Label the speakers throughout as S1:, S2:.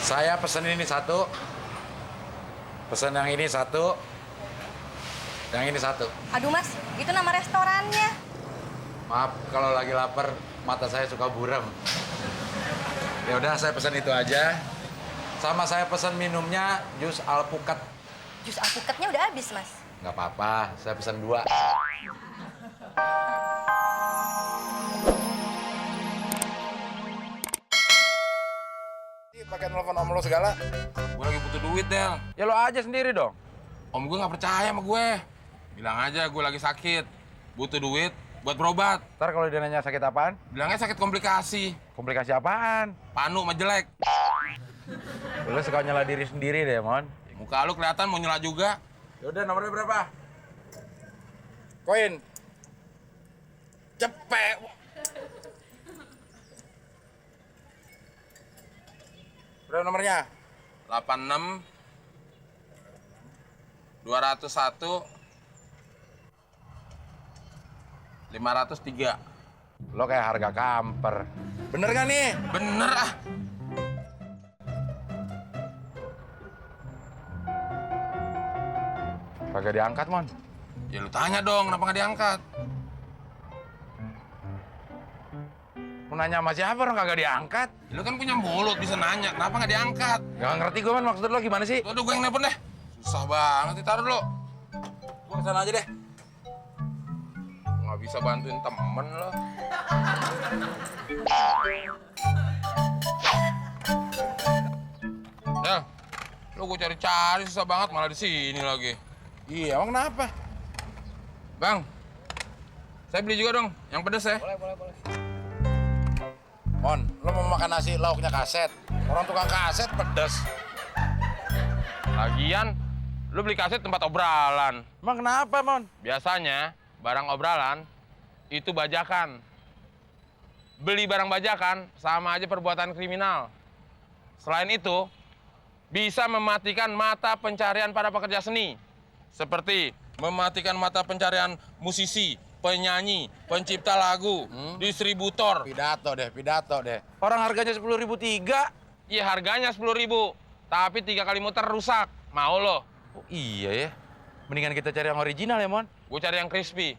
S1: Saya pesen ini satu. Pesen yang ini satu. Yang ini satu.
S2: Aduh mas, itu nama restorannya.
S1: Maaf kalau lagi lapar, mata saya suka buram. Ya udah, saya pesen itu aja. Sama saya pesen minumnya jus alpukat.
S2: Jus alpukatnya udah habis mas.
S1: Nggak apa-apa, saya pesen 2. Pakai telepon om lo segala.
S3: Gue lagi butuh duit, Del.
S1: Ya lo aja sendiri dong.
S3: Om gue nggak percaya sama gue. Bilang aja gue lagi sakit. Butuh duit buat berobat.
S1: Ntar kalau dia nanya sakit apaan?
S3: Bilangnya sakit komplikasi.
S1: Komplikasi apaan?
S3: Panu sama jelek.
S1: Lo suka nyela diri sendiri deh, Mon.
S3: Muka lu kelihatan mau nyela juga.
S1: Yaudah, nomornya berapa?
S3: Koin. Cepet.
S1: Berapa nomornya?
S3: 86 201 503.
S1: Lo kayak harga kamper. Bener gak nih?
S3: Bener ah.
S1: Kagak diangkat, Mon.
S3: Ya lu tanya dong kenapa nggak diangkat.
S1: Mau nanya sama siapa orang kagak diangkat?
S3: Lu kan punya mulut bisa nanya kenapa nggak diangkat.
S1: Gak ngerti gue, Man. Maksud lo gimana sih?
S3: Tuh, gue yang nelpon deh. Susah banget, ditaruh dulu. Gue kesana aja deh. Nggak bisa bantuin temen lo. Ya, lo gue cari-cari susah banget malah di sini lagi.
S1: Iya, emang kenapa?
S3: Bang, saya beli juga dong, yang pedes ya.
S1: Boleh. Mon, lo mau makan nasi lauknya kaset? Orang tukang kaset pedes.
S3: Lagian, lo beli kaset tempat obralan.
S1: Emang kenapa, Mon?
S3: Biasanya, barang obralan itu bajakan. Beli barang bajakan sama aja perbuatan kriminal. Selain itu, bisa mematikan mata pencarian para pekerja seni. Seperti mematikan mata pencarian musisi, penyanyi, pencipta lagu, distributor.
S1: Pidato deh. Orang harganya 10.000 3.
S3: Iya harganya 10.000, tapi 3 kali muter rusak. Mau lo?
S1: Oh iya ya. Mendingan kita cari yang original ya, Mon.
S3: Gue cari yang crispy.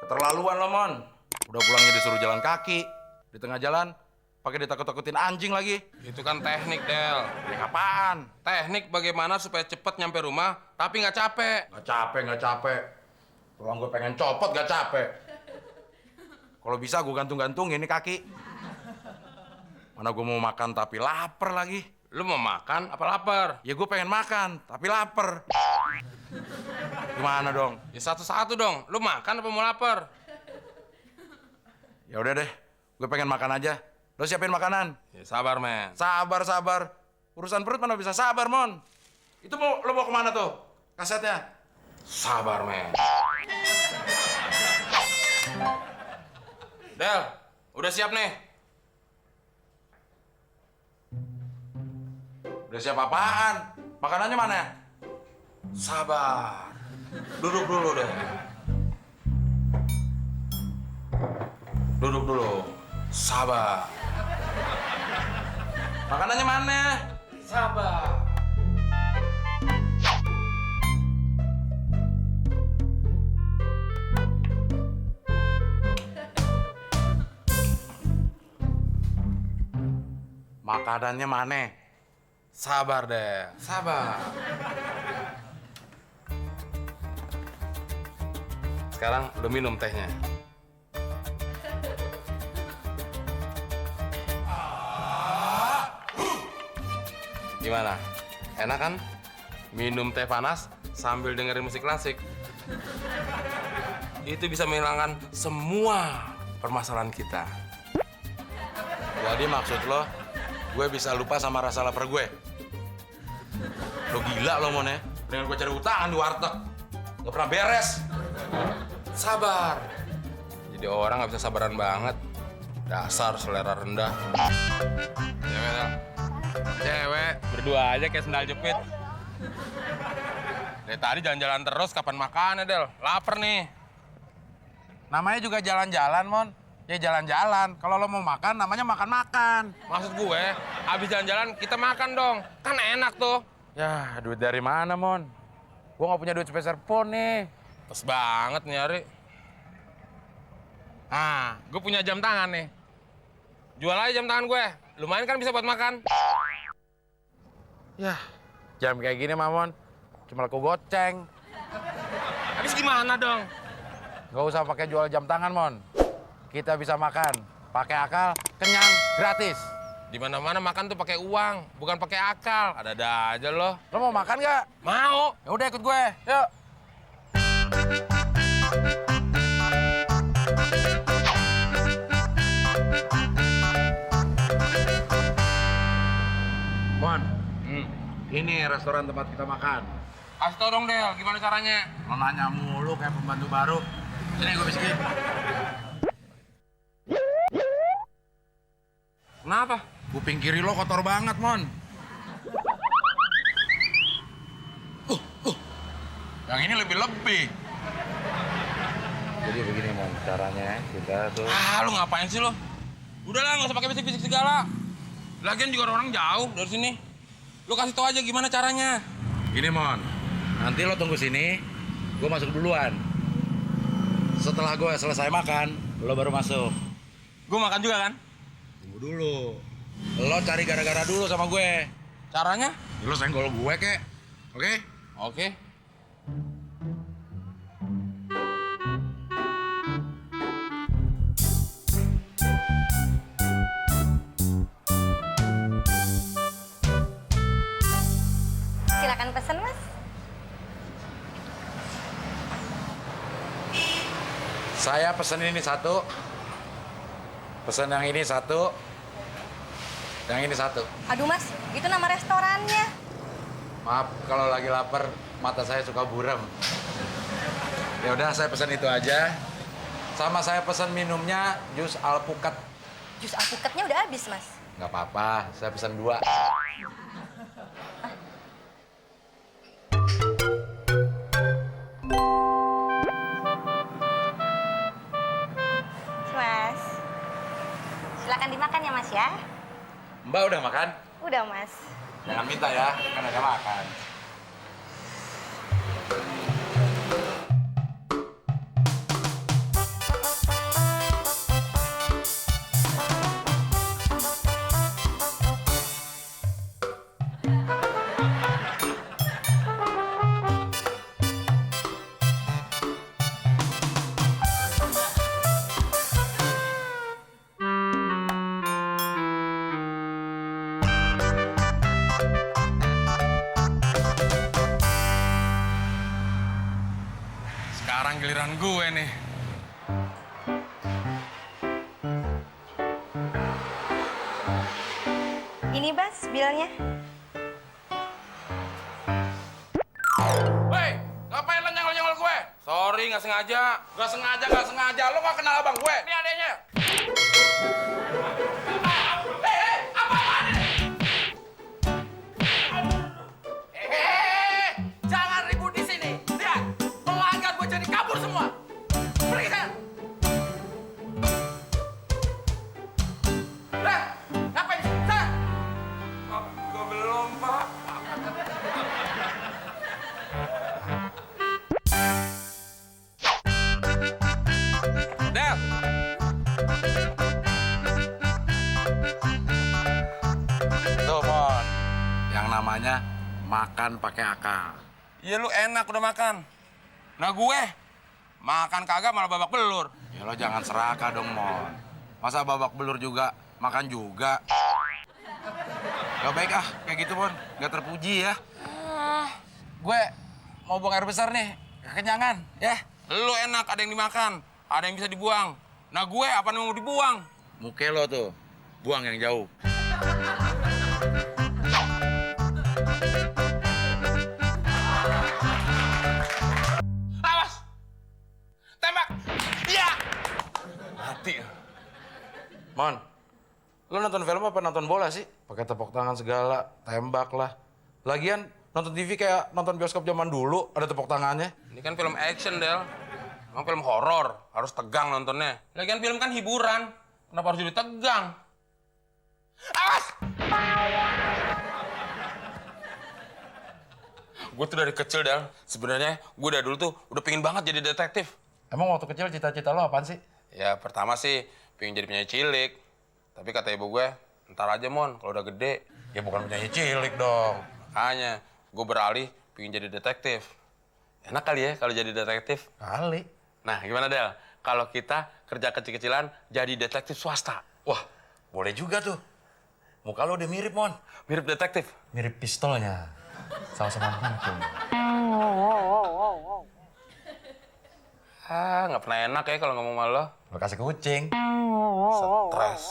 S1: Keterlaluan lo, Mon. Udah pulangnya disuruh jalan kaki. Di tengah jalan, pakai ditakut-takutin anjing lagi.
S3: Itu kan teknik, Del.
S1: Ya apaan?
S3: Teknik bagaimana supaya cepat nyampe rumah, tapi nggak capek.
S1: Nggak capek. Pulang gue pengen copot, gak capek. Kalau bisa gue gantung-gantungin ini kaki. Mana gue mau makan tapi lapar lagi.
S3: Lu mau makan apa lapar?
S1: Ya gue pengen makan tapi lapar. Gimana dong?
S3: Ya satu-satu dong. Lu makan apa mau lapar?
S1: Ya udah deh, gue pengen makan aja. Lo siapin makanan.
S3: Ya sabar, men.
S1: Sabar. Urusan perut mana bisa sabar, Mon. Itu lo mau kemana tuh? Kasetnya?
S3: Sabar, men. Del, udah siap nih.
S1: Udah siap apaan? Makanannya mana?
S3: Sabar. Duduk dulu deh. Duduk dulu. Sabar.
S1: Makanannya mana?
S3: Sabar.
S1: Makanannya mana?
S3: Sabar deh. Sabar. Sekarang lu minum tehnya. Gimana? Enak kan? Minum teh panas sambil dengerin musik klasik. Itu bisa menghilangkan semua permasalahan kita.
S1: Jadi maksud lo, gue bisa lupa sama rasa lapar gue? Lo gila lo, Mon, ya? Dengan gue cari utangan di warteg. Gak pernah beres.
S3: Sabar. Jadi orang nggak bisa sabaran banget. Dasar selera rendah. Cewek dah. Cewek berdua aja kayak sendal jepit. Dari tadi jalan-jalan terus, kapan makannya, Del? Laper nih.
S1: Namanya juga jalan-jalan, Mon. Ya jalan-jalan. Kalau lo mau makan, namanya makan-makan.
S3: Maksud gue, abis jalan-jalan kita makan dong. Kan enak tuh.
S1: Ya, duit dari mana, Mon? Gue nggak punya duit sepeser pun nih.
S3: Terus banget nih, Ari. Ah, gue punya jam tangan nih. Jual aja jam tangan gue. Lumayan kan bisa buat makan.
S1: Ya, jam kayak gini, Mamon. Cuma laku goceng.
S3: Habis gimana dong?
S1: Nggak usah pakai jual jam tangan, Mon. Kita bisa makan. Pakai akal, kenyang, gratis.
S3: Di mana-mana makan tuh pakai uang, bukan pakai akal. Ada-ada aja loh.
S1: Lo mau makan nggak?
S3: Mau.
S1: Ya udah ikut gue. Yuk. Mon, ini restoran tempat kita makan.
S3: Kasih tau dong, Del. Gimana caranya?
S1: Lo nanya mulu kayak pembantu baru. Sini gue bisikin.
S3: Kenapa?
S1: Kuping kiri lo kotor banget, Mon. Yang ini lebih-lebih. Jadi begini, Mon. Caranya kita tuh...
S3: Ah, lu ngapain sih lo? Udahlah, nggak usah pakai bisik-bisik segala. Lagian juga orang jauh dari sini. Lu kasih tau aja gimana caranya.
S1: Gini, Mon. Nanti lo tunggu sini, gue masuk duluan. Setelah gue selesai makan, lo baru masuk.
S3: Gue makan juga kan?
S1: Tunggu dulu. Lo cari gara-gara dulu sama gue.
S3: Caranya?
S1: Lo senggol gue, kek. Oke?
S3: Oke.
S2: Silakan pesen, Mas.
S1: Saya pesen ini satu. Pesen yang ini satu. Yang ini satu.
S2: Aduh, Mas, itu nama restorannya.
S1: Maaf kalau lagi lapar, mata saya suka buram. Ya udah, saya pesan itu aja. Sama saya pesan minumnya jus alpukat.
S2: Jus alpukatnya udah habis, Mas.
S1: Nggak apa-apa, saya pesan 2.
S2: Mas. Silakan dimakan ya, Mas ya.
S1: Mbak udah makan?
S2: Udah, Mas.
S1: Jangan minta ya, kan ada makan.
S3: Sekarang giliran gue nih.
S2: Ini, Bas, bilnya.
S3: Woi, ngapain lo nyengol-nyengol gue? Sorry, nggak sengaja. Nggak sengaja. Lo nggak kenal abang gue. Ini adanya.
S4: Jangan ribut di sini. Lihat, pelanggan gue jadi kabur semua. Pergi sana. Lah, ngapain sih? Sana.
S3: Gue belum, Pak. Del,
S1: Tuh, Mon. Yang namanya makan pakai akal.
S3: iya lu enak udah makan. Nah gue, makan kagak malah babak belur.
S1: Ya lo jangan serakah dong, Mon. Masa babak belur juga, makan juga. Gak baik kayak gitu, Mon. Gak terpuji ya.
S3: Gue mau buang air besar nih, kekenyangan, ya. Lu enak, ada yang dimakan, ada yang bisa dibuang. Nah gue, apa yang mau dibuang?
S1: Muke lo tuh, buang yang jauh.
S3: Awas! Tembak! Iya! Mati.
S1: Mon, lo nonton film apa nonton bola sih? Pakai tepuk tangan segala, tembak lah. Lagian nonton TV kayak nonton bioskop zaman dulu, ada tepuk tangannya.
S3: Ini kan film action, Del. Emang film horor, harus tegang nontonnya. Lagian film kan hiburan, kenapa harus jadi tegang? Awas! Gue tuh dari kecil, Del. Sebenarnya gue dari dulu tuh udah pengen banget jadi detektif.
S1: Emang waktu kecil cita-cita lo apaan sih?
S3: Ya, pertama sih pengen jadi penyanyi cilik. Tapi kata ibu gue, ntar aja, Mon, kalau udah gede.
S1: Ya bukan penyanyi cilik dong.
S3: Makanya, gue beralih pengen jadi detektif. Enak kali ya kalau jadi detektif?
S1: Kali.
S3: Nah, gimana, Del? Kalau kita kerja kecil-kecilan jadi detektif swasta.
S1: Wah, boleh juga tuh. Muka lo udah mirip, Mon.
S3: Mirip detektif.
S1: Mirip pistolnya. Sama-sama hantu.
S3: Ah, nggak pernah enak ya kalau ngomong sama lo.
S1: Lo kasih kucing.
S3: Stres.